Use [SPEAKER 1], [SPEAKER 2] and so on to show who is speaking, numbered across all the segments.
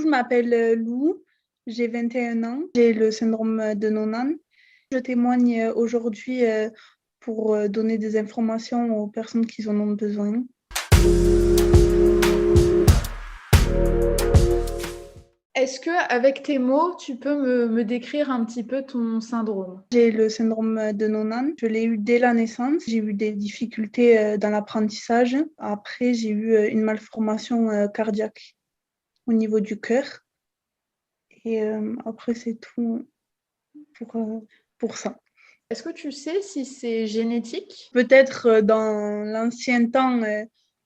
[SPEAKER 1] je m'appelle Lou, j'ai 21 ans, j'ai le syndrome de Noonan. Je témoigne aujourd'hui pour donner des informations aux personnes qui en ont besoin.
[SPEAKER 2] Est-ce que, avec tes mots, tu peux me décrire un petit peu ton syndrome?
[SPEAKER 1] J'ai le syndrome de Noonan. Je l'ai eu dès la naissance. J'ai eu des difficultés dans l'apprentissage. Après, j'ai eu une malformation cardiaque au niveau du cœur. Et après, c'est tout pour ça.
[SPEAKER 2] Est-ce que tu sais si c'est génétique?
[SPEAKER 1] Peut-être dans l'ancien temps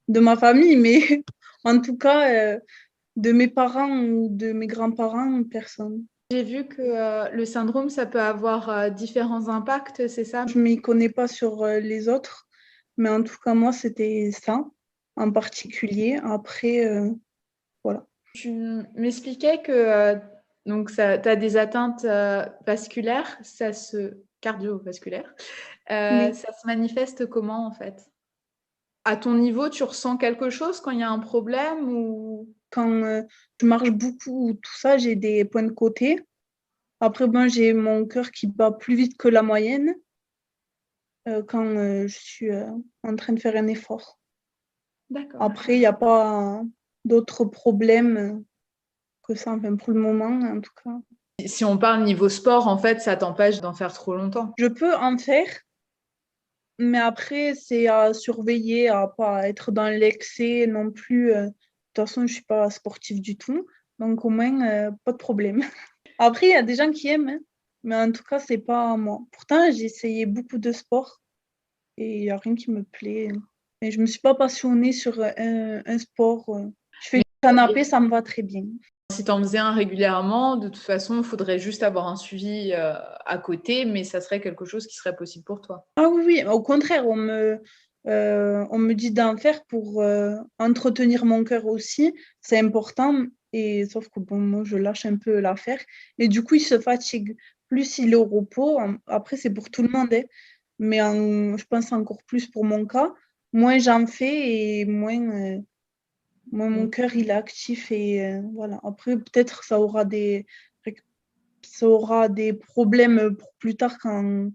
[SPEAKER 1] de ma famille, mais en tout cas, de mes parents ou de mes grands-parents, personne.
[SPEAKER 2] J'ai vu que le syndrome, ça peut avoir différents impacts, c'est ça?
[SPEAKER 1] Je ne m'y connais pas sur les autres, mais en tout cas, moi, c'était ça en particulier. Après, voilà.
[SPEAKER 2] Tu m'expliquais que donc tu as des atteintes vasculaires, cardiovasculaires.
[SPEAKER 1] Oui.
[SPEAKER 2] Ça se manifeste comment en fait? À ton niveau, tu ressens quelque chose quand il y a un problème ou...
[SPEAKER 1] Quand je marche beaucoup, tout ça, j'ai des points de côté. Après, ben, j'ai mon cœur qui bat plus vite que la moyenne quand je suis en train de faire un effort.
[SPEAKER 2] D'accord.
[SPEAKER 1] Après, il n'y a pas d'autres problèmes que ça, enfin, pour le moment, en tout cas.
[SPEAKER 2] Si on parle niveau sport, en fait, ça t'empêche d'en faire trop longtemps.
[SPEAKER 1] Je peux en faire, mais après, c'est à surveiller, à pas être dans l'excès non plus. De toute façon, je ne suis pas sportive du tout, donc au moins, pas de problème. Après, il y a des gens qui aiment, hein, mais en tout cas, c'est pas moi. Pourtant, j'ai essayé beaucoup de sports et il n'y a rien qui me plaît. Et je ne me suis pas passionnée sur un sport. Je fais du canapé, ça me va très bien.
[SPEAKER 2] Si tu en faisais un régulièrement, de toute façon, il faudrait juste avoir un suivi à côté, mais ça serait quelque chose qui serait possible pour toi.
[SPEAKER 1] Ah oui, oui, au contraire, on me dit d'en faire pour entretenir mon cœur aussi. C'est important, et sauf que bon, moi, je lâche un peu l'affaire. Et du coup, il se fatigue. Plus il est au repos, après, c'est pour tout le monde, hein, mais je pense encore plus pour mon cas. Moins j'en fais et moins mon cœur il est actif. Et voilà. Après, peut-être ça aura des problèmes pour plus tard quand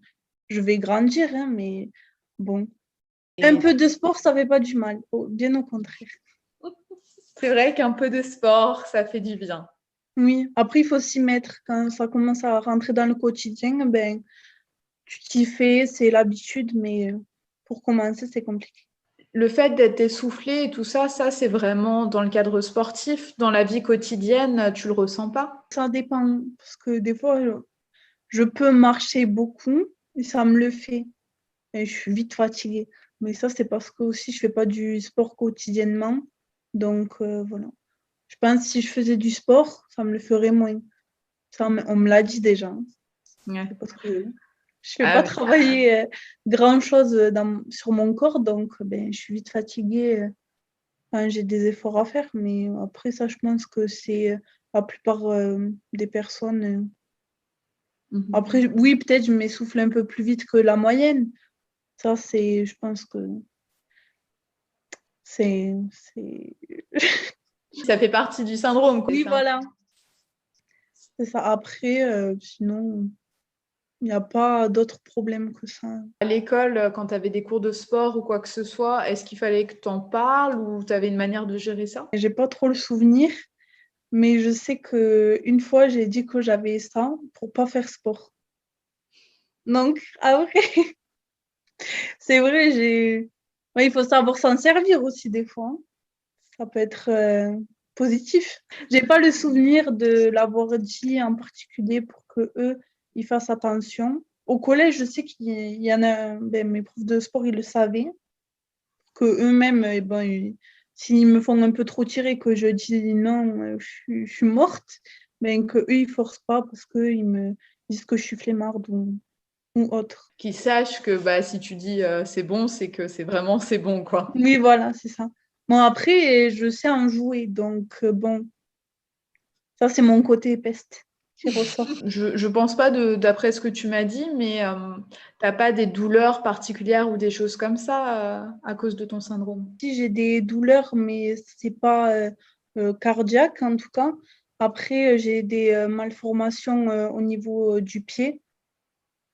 [SPEAKER 1] je vais grandir, hein, mais bon. Un peu de sport, ça fait pas du mal, bien au contraire.
[SPEAKER 2] C'est vrai qu'un peu de sport, ça fait du bien.
[SPEAKER 1] Oui, après, il faut s'y mettre. Quand ça commence à rentrer dans le quotidien, ben, tu t'y fais, c'est l'habitude, mais pour commencer, c'est compliqué.
[SPEAKER 2] Le fait d'être essoufflé et tout ça, c'est vraiment dans le cadre sportif. Dans la vie quotidienne, tu le ressens pas?
[SPEAKER 1] Ça dépend, parce que des fois, je peux marcher beaucoup et ça me le fait. Et je suis vite fatiguée. Mais ça, c'est parce que aussi, je fais pas du sport quotidiennement. Donc, voilà. Je pense que si je faisais du sport, ça me le ferait moins. Ça, on me l'a dit déjà.
[SPEAKER 2] Ouais.
[SPEAKER 1] C'est parce que je fais
[SPEAKER 2] Ah
[SPEAKER 1] pas
[SPEAKER 2] oui.
[SPEAKER 1] travailler grand-chose sur mon corps, donc ben, je suis vite fatiguée quand j'ai des efforts à faire. Mais après, ça, je pense que c'est la plupart des personnes. Après, oui, peut-être je m'essouffle un peu plus vite que la moyenne. Ça, je pense que c'est...
[SPEAKER 2] Ça fait partie du syndrome, quoi.
[SPEAKER 1] Oui, voilà. C'est ça. Après, sinon, il n'y a pas d'autres problèmes que ça.
[SPEAKER 2] À l'école, quand tu avais des cours de sport ou quoi que ce soit, est-ce qu'il fallait que tu en parles ou tu avais une manière de gérer ça?
[SPEAKER 1] J'ai pas trop le souvenir, mais je sais qu'une fois, j'ai dit que j'avais ça pour pas faire sport. Donc, après, c'est vrai, ouais, il faut savoir s'en servir aussi des fois, hein. Ça peut être positif. J'ai pas le souvenir de l'avoir dit en particulier pour que eux ils fassent attention. Au collège, je sais qu'il y en a, ben, mes profs de sport, ils le savaient, que eux-mêmes, ben, s'ils me font un peu trop tirer, que je dis non, je suis morte, ben, que eux ils forcent pas parce qu'ils me disent que je suis flemmarde ou autre.
[SPEAKER 2] Qu'ils sachent que bah, si tu dis c'est bon, c'est que c'est bon, quoi.
[SPEAKER 1] Oui, voilà, c'est ça. Bon, après, je sais en jouer, donc bon, ça c'est mon côté peste qui ressort.
[SPEAKER 2] Je pense pas, d'après ce que tu m'as dit, mais t'as pas des douleurs particulières ou des choses comme ça à cause de ton syndrome?
[SPEAKER 1] Si j'ai des douleurs, mais c'est pas cardiaque en tout cas. Après, j'ai des malformations au niveau du pied.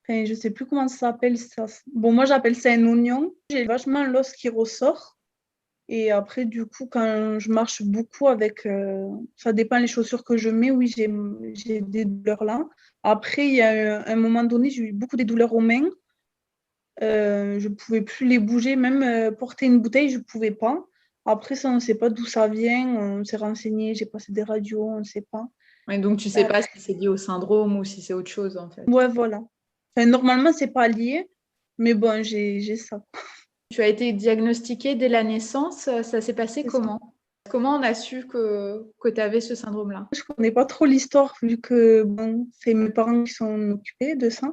[SPEAKER 1] Enfin, je ne sais plus comment ça s'appelle ça. Bon, moi, j'appelle ça un oignon. J'ai vachement l'os qui ressort. Et après, du coup, quand je marche beaucoup avec, ça dépend les chaussures que je mets, oui, j'ai des douleurs là. Après, il y a un moment donné, j'ai eu beaucoup de douleurs aux mains. Je ne pouvais plus les bouger, même porter une bouteille, je ne pouvais pas. Après, ça, on ne sait pas d'où ça vient. On s'est renseigné, j'ai passé des radios, on ne sait pas.
[SPEAKER 2] Et donc, tu sais pas si c'est lié au syndrome ou si c'est autre chose, en fait.
[SPEAKER 1] Ouais, voilà. Enfin, normalement, c'est pas lié, mais bon, j'ai ça.
[SPEAKER 2] Tu as été diagnostiquée dès la naissance. Ça s'est passé
[SPEAKER 1] C'est ça.
[SPEAKER 2] comment? Comment on a su que tu avais ce syndrome-là?
[SPEAKER 1] Je connais pas trop l'histoire vu que bon, c'est mes parents qui sont occupés de ça.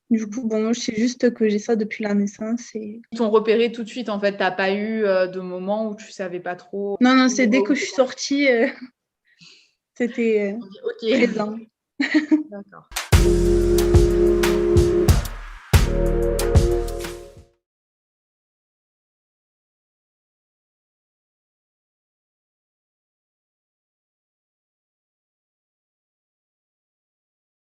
[SPEAKER 1] Du coup, bon, moi, je sais juste que j'ai ça depuis la naissance.
[SPEAKER 2] Ils t'ont repéré tout de suite, en fait. Tu n'as pas eu de moment où tu savais pas trop.
[SPEAKER 1] Non, non, c'est dès que je suis sortie, c'était
[SPEAKER 2] Ok,
[SPEAKER 1] présent.
[SPEAKER 2] d'accord.